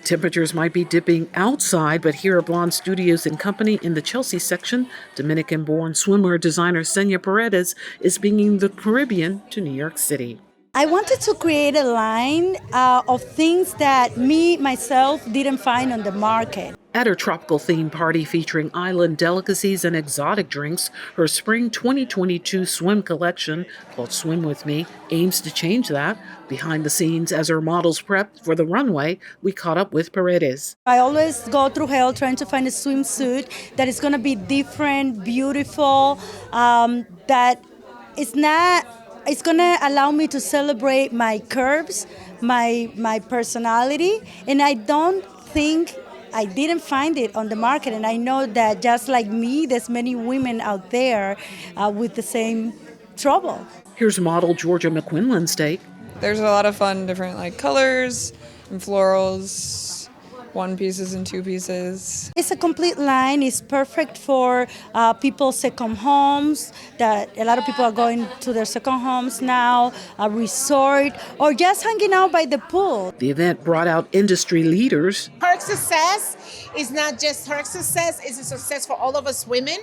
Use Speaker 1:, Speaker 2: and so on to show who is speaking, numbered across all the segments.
Speaker 1: Temperatures might be dipping outside, but here at Blonde Studios and Company in the Chelsea section, Dominican-born swimwear designer Cenia Paredes is bringing the Caribbean to New York City.
Speaker 2: I wanted to create a line of things that myself, didn't find on the market.
Speaker 1: At her tropical theme party featuring island delicacies and exotic drinks, her spring 2022 swim collection, called Swim With Me, aims to change that. Behind the scenes, as her models prepped for the runway, we caught up with Paredes.
Speaker 2: I always go through hell trying to find a swimsuit that is going to be different, beautiful, that it's going to allow me to celebrate my curves, my personality, and I didn't find it on the market, and I know that just like me, there's many women out there with the same trouble.
Speaker 1: Here's model Georgia McQuillan's take.
Speaker 3: There's a lot of fun, different colors and florals, one pieces and two pieces.
Speaker 2: It's a complete line. It's perfect for people's second homes. That a lot of people are going to their second homes now, a resort, or just hanging out by the pool.
Speaker 1: The event brought out industry leaders.
Speaker 4: Her success is not just her success, it's a success for all of us women,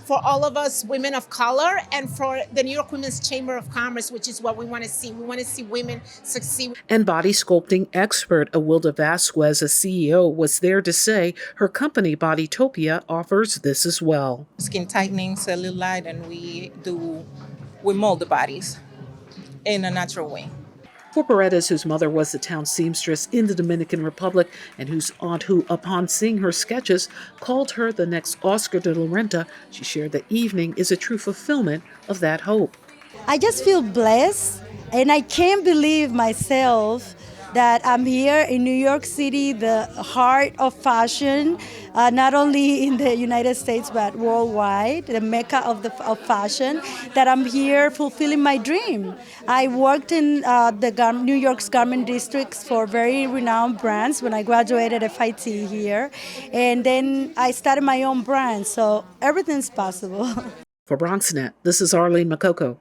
Speaker 4: for all of us women of color, and for the New York Women's Chamber of Commerce, which is what we want to see. We want to see women succeed.
Speaker 1: And body sculpting expert Awilda Vasquez, a CEO, was there to say her company Bodytopia offers this as well.
Speaker 5: Skin tightening, cellulite, and we mold the bodies in a natural way.
Speaker 1: For Paredes, whose mother was the town seamstress in the Dominican Republic and whose aunt, who, upon seeing her sketches, called her the next Oscar de la Renta, she shared the evening is a true fulfillment of that hope.
Speaker 2: I just feel blessed, and I can't believe myself that I'm here in New York City, the heart of fashion, not only in the United States but worldwide, the mecca of fashion, that I'm here fulfilling my dream. I worked in the New York's garment districts for very renowned brands when I graduated FIT here, and then I started my own brand, so everything's possible.
Speaker 1: For BronxNet, this is Arlene Mukoko.